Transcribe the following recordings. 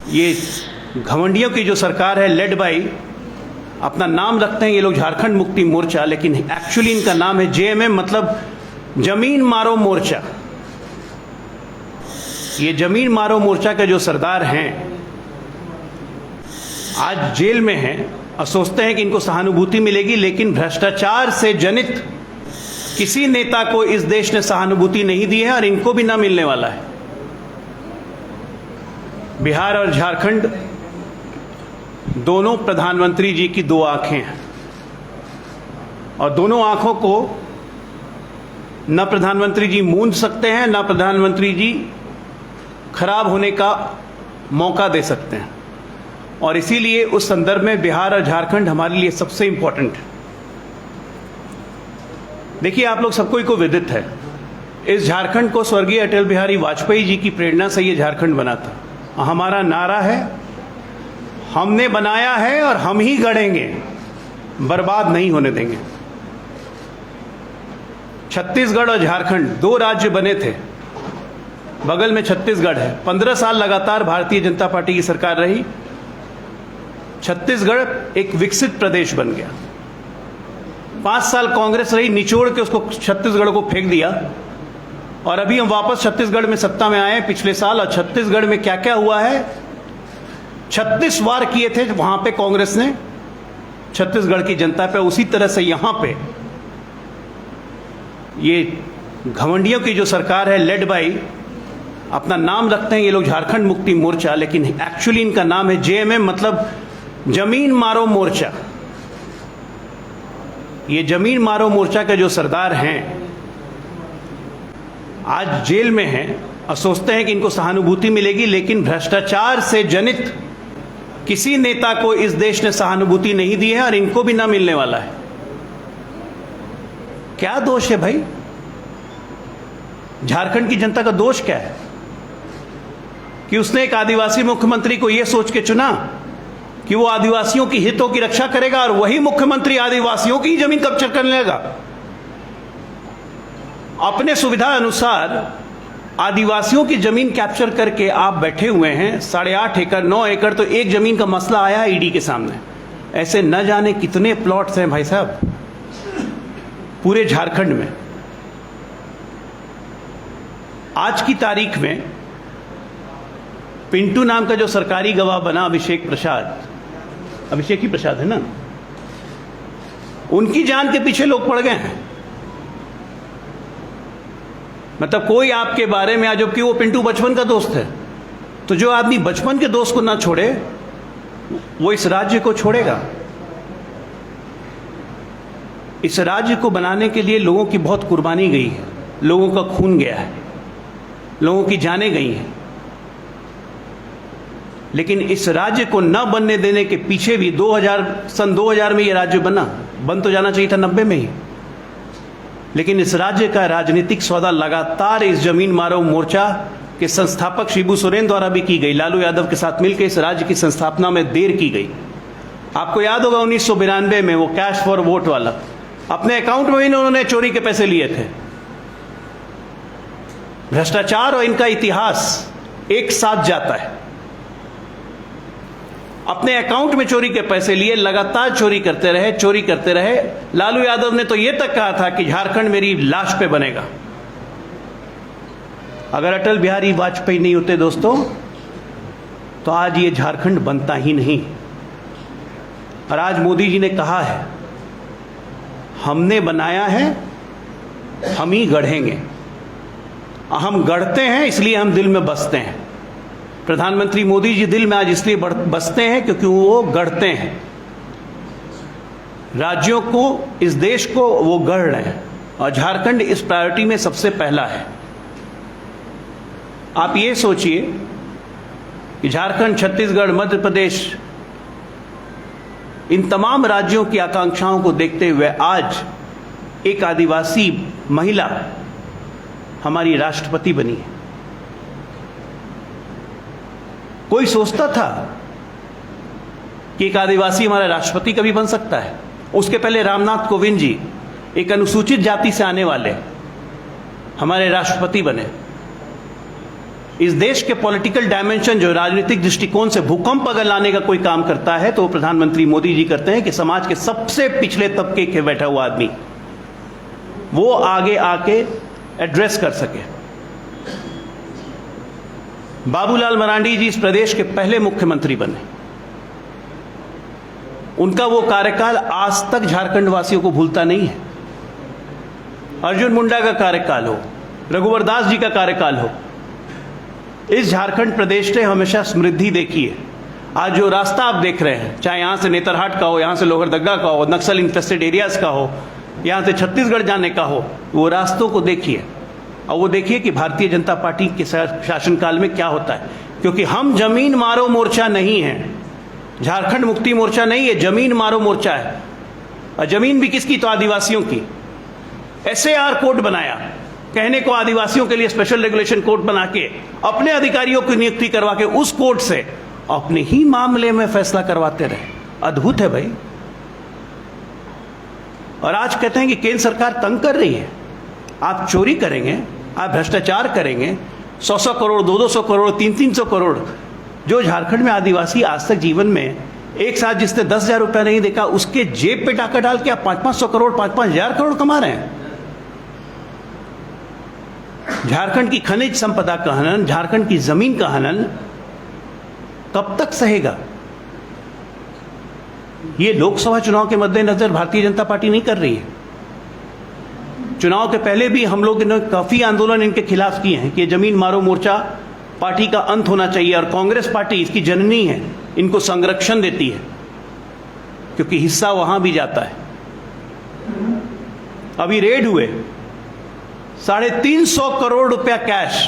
ये घमंडियों की जो सरकार है, लेड बाई, अपना नाम रखते हैं ये लोग झारखंड मुक्ति मोर्चा, लेकिन एक्चुअली इनका नाम है जेएमएम, मतलब जमीन मारो मोर्चा। ये जमीन मारो मोर्चा के जो सरदार हैं आज जेल में हैं और सोचते हैं कि इनको सहानुभूति मिलेगी, लेकिन भ्रष्टाचार से जनित किसी नेता को इस देश ने सहानुभूति नहीं दी है और इनको भी ना मिलने वाला है। बिहार और झारखंड दोनों प्रधानमंत्री जी की दो आंखें हैं और दोनों आंखों को न प्रधानमंत्री जी मूंद सकते हैं, न प्रधानमंत्री जी खराब होने का मौका दे सकते हैं। और इसीलिए उस संदर्भ में बिहार और झारखंड हमारे लिए सबसे इंपॉर्टेंट है। देखिए, आप लोग सबको को विदित है, इस झारखंड को स्वर्गीय अटल बिहारी वाजपेयी जी की प्रेरणा से ये झारखंड बना था। हमारा नारा है, हमने बनाया है और हम ही गढ़ेंगे, बर्बाद नहीं होने देंगे। छत्तीसगढ़ और झारखंड दो राज्य बने थे, बगल में छत्तीसगढ़ है। 15 साल लगातार भारतीय जनता पार्टी की सरकार रही, छत्तीसगढ़ एक विकसित प्रदेश बन गया। 5 साल कांग्रेस रही, निचोड़ के उसको छत्तीसगढ़ को फेंक दिया और अभी हम वापस छत्तीसगढ़ में सत्ता में आए पिछले साल। और छत्तीसगढ़ में क्या क्या हुआ है, 36 वार किए थे वहां पे कांग्रेस ने छत्तीसगढ़ की जनता पे, उसी तरह से यहां पे ये घमंडियों की जो सरकार है, लेड बाई, अपना नाम रखते हैं ये लोग झारखंड मुक्ति मोर्चा, लेकिन एक्चुअली इनका नाम है जेएमएम, मतलब जमीन मारो मोर्चा। ये जमीन मारो मोर्चा के जो सरदार हैं आज जेल में हैं और सोचते हैं कि इनको सहानुभूति मिलेगी, लेकिन भ्रष्टाचार से जनित किसी नेता को इस देश ने सहानुभूति नहीं दी है और इनको भी ना मिलने वाला है। क्या दोष है भाई? झारखंड की जनता का दोष क्या है कि उसने एक आदिवासी मुख्यमंत्री को यह सोच के चुना कि वो आदिवासियों की हितों की रक्षा करेगा और वही मुख्यमंत्री आदिवासियों की जमीन कब्जा करने लगा। अपने सुविधा अनुसार आदिवासियों की जमीन कैप्चर करके आप बैठे हुए हैं। 8.5 एकड़ 9 एकड़ तो एक जमीन का मसला आया है ईडी के सामने। ऐसे न जाने कितने प्लॉट्स हैं भाई साहब पूरे झारखंड में। आज की तारीख में पिंटू नाम का जो सरकारी गवाह बना, अभिषेक ही प्रसाद है ना, उनकी जान के पीछे लोग पड़ गए हैं। मतलब कोई आपके बारे में, आज जबकि वो पिंटू बचपन का दोस्त है, तो जो आदमी बचपन के दोस्त को ना छोड़े वो इस राज्य को छोड़ेगा। इस राज्य को बनाने के लिए लोगों की बहुत कुर्बानी गई है, लोगों का खून गया है, लोगों की जानें गई हैं। लेकिन इस राज्य को न बनने देने के पीछे भी सन 2000 में ये राज्य बन तो जाना चाहिए था 90 में ही, लेकिन इस राज्य का राजनीतिक सौदा लगातार इस जमीन मारो मोर्चा के संस्थापक शिबू सोरेन द्वारा भी की गई। लालू यादव के साथ मिलकर इस राज्य की संस्थापना में देर की गई। आपको याद होगा 1992 में वो कैश फॉर वोट वाला, अपने अकाउंट में इन्होंने चोरी के पैसे लिए थे। भ्रष्टाचार और इनका इतिहास एक साथ जाता है। अपने अकाउंट में चोरी के पैसे लिए, लगातार चोरी करते रहे। लालू यादव ने तो यह तक कहा था कि झारखंड मेरी लाश पे बनेगा। अगर अटल बिहारी वाजपेयी नहीं होते दोस्तों, तो आज ये झारखंड बनता ही नहीं। और आज मोदी जी ने कहा है, हमने बनाया है, हम ही गढ़ेंगे। हम गढ़ते हैं इसलिए हम दिल में बसते हैं। प्रधानमंत्री मोदी जी दिल में आज इसलिए बसते हैं क्योंकि वो गढ़ते हैं राज्यों को, इस देश को वो गढ़ रहे हैं और झारखंड इस प्रायोरिटी में सबसे पहला है। आप ये सोचिए कि झारखंड, छत्तीसगढ़, मध्य प्रदेश, इन तमाम राज्यों की आकांक्षाओं को देखते हुए आज एक आदिवासी महिला हमारी राष्ट्रपति बनी है। कोई सोचता था कि एक आदिवासी हमारा राष्ट्रपति कभी बन सकता है? उसके पहले रामनाथ कोविंद जी, एक अनुसूचित जाति से आने वाले, हमारे राष्ट्रपति बने। इस देश के पॉलिटिकल डायमेंशन जो राजनीतिक दृष्टिकोण से भूकंप अगर लाने का कोई काम करता है तो प्रधानमंत्री मोदी जी करते हैं कि समाज के सबसे पिछले तबके के बैठा हुआ आदमी वो आगे आके एड्रेस कर सके। बाबूलाल मरांडी जी इस प्रदेश के पहले मुख्यमंत्री बने। उनका वो कार्यकाल आज तक झारखंड वासियों को भूलता नहीं है। अर्जुन मुंडा का कार्यकाल हो, रघुवर दास जी का कार्यकाल हो, इस झारखंड प्रदेश ने हमेशा समृद्धि देखी है। आज जो रास्ता आप देख रहे हैं, चाहे यहां से नेतरहाट का हो, यहां से लोहरदगा का हो, नक्सल इन्फेस्टेड एरियाज का हो, यहां से छत्तीसगढ़ जाने का हो, वो रास्तों को देखिए और वो देखिए कि भारतीय जनता पार्टी के शासनकाल में क्या होता है। क्योंकि हम जमीन मारो मोर्चा नहीं है, झारखंड मुक्ति मोर्चा नहीं है, जमीन मारो मोर्चा है। और जमीन भी किसकी? तो आदिवासियों की। SAR कोड बनाया, कहने को आदिवासियों के लिए स्पेशल रेगुलेशन कोड बना के अपने अधिकारियों की नियुक्ति करवा के उस कोड से अपने ही मामले में फैसला करवाते रहे। अद्भुत है भाई। और आज कहते हैं कि केंद्र सरकार तंग कर रही है। आप चोरी करेंगे, आप भ्रष्टाचार करेंगे, 100-100 करोड़, 200-200 करोड़, 300-300 करोड़, जो झारखंड में आदिवासी आज तक जीवन में एक साथ जिसने 10,000 रुपया नहीं देखा उसके जेब पे टाका डाल के आप 500-500 करोड़, 5,000 करोड़ कमा रहे हैं। झारखंड की खनिज संपदा का हनन, झारखंड की जमीन का हनन कब तक सहेगा? ये लोकसभा चुनाव के मद्देनजर भारतीय जनता पार्टी नहीं कर रही है। चुनाव के पहले भी हम लोग ने काफी आंदोलन इनके खिलाफ किए हैं कि जमीन मारो मोर्चा पार्टी का अंत होना चाहिए। और कांग्रेस पार्टी इसकी जननी है, इनको संरक्षण देती है क्योंकि हिस्सा वहां भी जाता है। अभी रेड हुए 350 करोड़ रुपया कैश।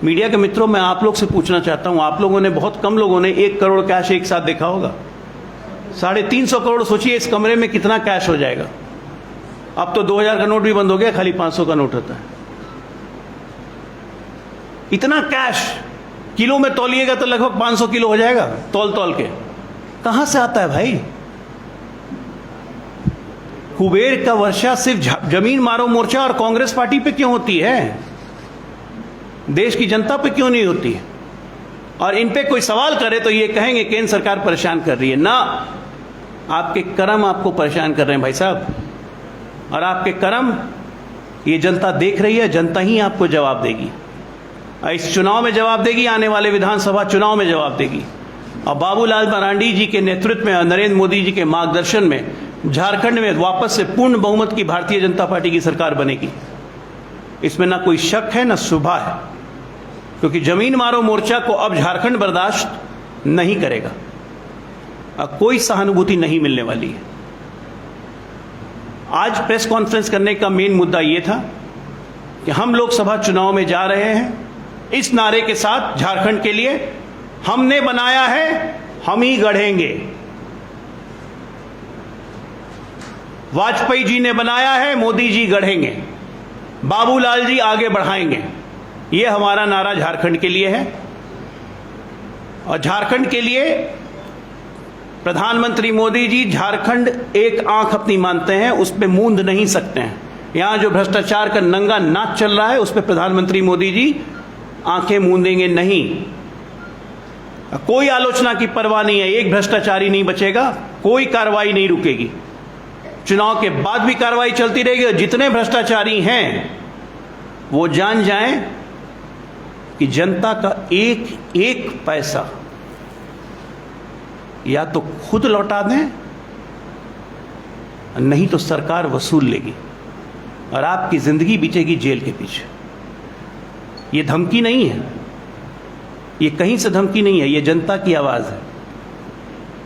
मीडिया के मित्रों, मैं आप लोग से पूछना चाहता हूं, आप लोगों ने, बहुत कम लोगों ने 1 करोड़ कैश एक साथ देखा होगा। 350 करोड़, सोचिए इस कमरे में कितना कैश हो जाएगा। अब तो 2000 का नोट भी बंद हो गया, खाली 500 का नोट रहता है। इतना कैश किलो में तौलिएगा तो लगभग 500 किलो हो जाएगा, तौल के। कहां से आता है भाई? कुबेर का वर्षा सिर्फ जमीन मारो मोर्चा और कांग्रेस पार्टी पे क्यों होती है? देश की जनता पे क्यों नहीं होती है? और इन पे कोई सवाल करे तो ये कहेंगे केंद्र सरकार परेशान कर रही है। ना, आपके कर्म आपको परेशान कर रहे हैं भाई साहब। और आपके कर्म ये जनता देख रही है, जनता ही आपको जवाब देगी। इस चुनाव में जवाब देगी, आने वाले विधानसभा चुनाव में जवाब देगी। और बाबूलाल मरांडी जी के नेतृत्व में और नरेंद्र मोदी जी के मार्गदर्शन में झारखंड में वापस से पूर्ण बहुमत की भारतीय जनता पार्टी की सरकार बनेगी। इसमें ना कोई शक है ना शुबा है, क्योंकि जमीन मारो मोर्चा को अब झारखंड बर्दाश्त नहीं करेगा। अब कोई सहानुभूति नहीं मिलने वाली है। आज प्रेस कॉन्फ्रेंस करने का मेन मुद्दा यह था कि हम लोकसभा चुनाव में जा रहे हैं इस नारे के साथ, झारखंड के लिए हमने बनाया है, हम ही गढ़ेंगे। वाजपेयी जी ने बनाया है, मोदी जी गढ़ेंगे, बाबूलाल जी आगे बढ़ाएंगे। यह हमारा नारा झारखंड के लिए है। और झारखंड के लिए प्रधानमंत्री मोदी जी झारखंड एक आंख अपनी मानते हैं, उस पर मूंद नहीं सकते हैं। यहां जो भ्रष्टाचार का नंगा नाच चल रहा है उस पर प्रधानमंत्री मोदी जी आंखें मूंदेंगे नहीं। कोई आलोचना की परवाह नहीं है, एक भ्रष्टाचारी नहीं बचेगा, कोई कार्रवाई नहीं रुकेगी। चुनाव के बाद भी कार्रवाई चलती रहेगी और जितने भ्रष्टाचारी हैं वो जान जाएं कि जनता का एक एक पैसा या तो खुद लौटा दें, नहीं तो सरकार वसूल लेगी और आपकी जिंदगी बीतेगी जेल के पीछे। ये धमकी नहीं है, ये कहीं से धमकी नहीं है, ये जनता की आवाज है।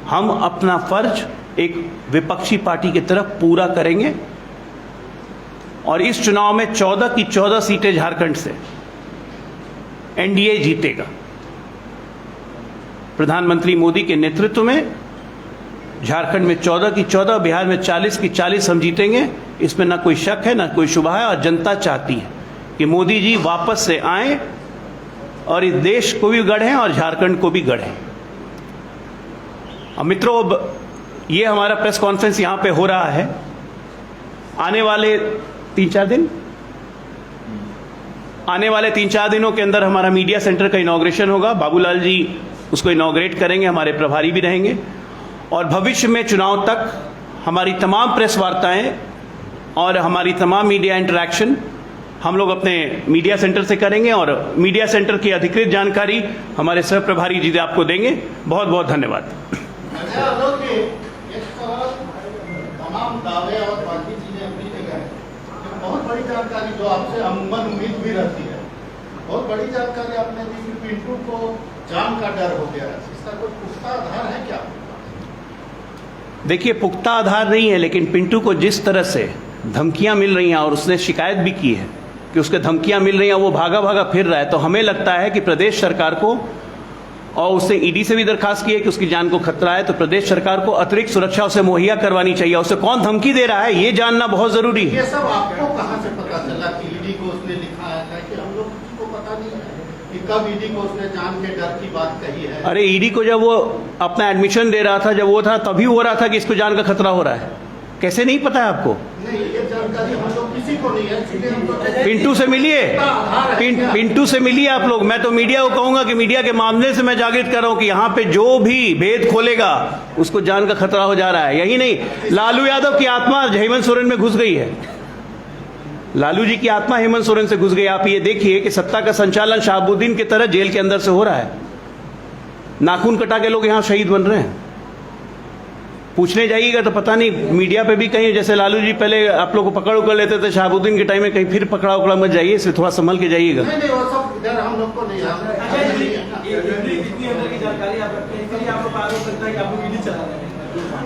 हम अपना फर्ज एक विपक्षी पार्टी की तरफ पूरा करेंगे और इस चुनाव में 14 की 14 सीटें झारखंड से एनडीए जीतेगा। प्रधानमंत्री मोदी के नेतृत्व में झारखंड में 14 की 14, बिहार में 40 की 40 हम जीतेंगे। इसमें ना कोई शक है ना कोई शुबा है। और जनता चाहती है कि मोदी जी वापस से आए और इस देश को भी गढ़ें और झारखंड को भी गढ़ें। अब मित्रों, अब ये हमारा प्रेस कॉन्फ्रेंस यहां पे हो रहा है। आने वाले 3-4 दिन आने वाले 3-4 दिनों के अंदर हमारा मीडिया सेंटर का इनॉग्रेशन होगा। बाबूलाल जी उसको इनॉग्रेट करेंगे, हमारे प्रभारी भी रहेंगे। और भविष्य में चुनाव तक हमारी तमाम प्रेस वार्ताएं और हमारी तमाम मीडिया इंटरैक्शन हम लोग अपने मीडिया सेंटर से करेंगे और मीडिया सेंटर की अधिकृत जानकारी हमारे सह प्रभारी जी आपको देंगे। बहुत बहुत धन्यवाद। तमाम दावे और बाकी चीजें अपनी जगह है, बहुत बड़ी जानकारी जो आपसे अमूमन उम्मीद भी रहती है, बहुत बड़ी जानकारी आपने दी कि पिंटू को जान का डर हो गया है। इसका कोई पुख्ता आधार है क्या? देखिए, पुख्ता आधार नहीं है, लेकिन पिंटू को जिस तरह से धमकियां मिल रही हैं और उसने शिकायत भी की है कि उसके धमकियां मिल रही हैं, वो भागा भागा फिर रहा है, तो हमें लगता है कि प्रदेश सरकार को, और उसने ईडी से भी दरखास्त की है कि उसकी जान को खतरा है, तो प्रदेश सरकार को अतिरिक्त सुरक्षा उसे मुहैया करवानी चाहिए। उसे कौन धमकी दे रहा है ये जानना बहुत जरूरी है। ये सब आपको कहां से पता चला कि ईडी को उसने लिखा है? कि हम लोग को पता नहीं है कि कब ईडी को उसने जान के डर की बात कही है। अरे ईडी को जब वो अपना एडमिशन दे रहा था, जब वो था, तभी हो रहा था कि इसको जान का खतरा हो रहा है। कैसे नहीं पता है आपको? नहीं, ये जानकारी हम लोग किसी को नहीं है। पिंटू से मिलिए, पिंटू से मिलिए आप लोग। मैं तो मीडिया को कहूंगा कि मीडिया के मामले से मैं जागृत कर रहा हूं कि यहां पे जो भी भेद खोलेगा उसको जान का खतरा हो जा रहा है। यही नहीं, लालू यादव की आत्मा हेमंत सोरेन में घुस गई है। लालू जी की आत्मा हेमंत सोरेन से घुस गई। आप ये देखिए कि सत्ता का संचालन शहाबुद्दीन की तरह जेल के अंदर से हो रहा है। नाखून कटा के लोग यहां शहीद बन रहे हैं। पूछने जाइएगा तो पता नहीं, मीडिया पे भी कहीं जैसे लालू जी पहले आप लोग को पकड़ उकड़ लेते थे शहाबुद्दीन के टाइम में, कहीं फिर पकड़ा उकड़ा मत जाइए, इससे थोड़ा संभल के जाइएगा। नहीं, वो सब इधर हम लोग को नहीं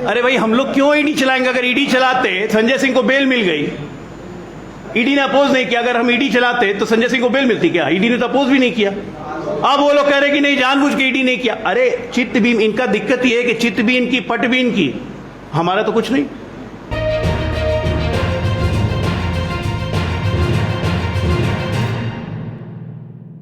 अरे भाई, हम लोग क्यों ईडी चलाएंगे? अगर ईडी चलाते, संजय सिंह को बेल मिल गई, ईडी ने अपोज नहीं किया। अगर हम ईडी चलाते तो संजय सिंह को बेल मिलती क्या? ईडी ने तो अपोज भी नहीं किया। अब वो लोग कह रहे कि नहीं, जानबूझ के ईडी नहीं किया। अरे चित्त भी इनका दिक्कत ये है कि चित्त भी इनकी, पट भी इनकी, हमारा तो कुछ नहीं।